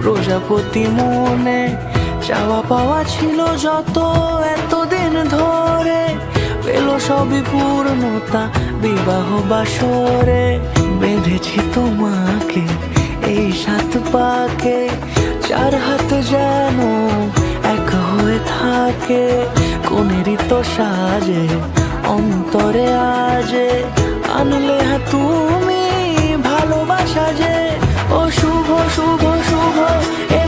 প্রজাপতি মনে চাওয়া পাওয়া ছিল যত এতদিন ধরে, পেল সবই পূর্ণতা বিবাহ বাসরে। বেঁধেছি তোমাকে এই 7 পাকে, 4 হাত যেন এক হয়ে থাকে। কোনেরই তো সাজে অন্তরে আজে, আনলে হ্যাঁ তুমি ভালোবাসা যে। ও শুভ শুভ শুভ এ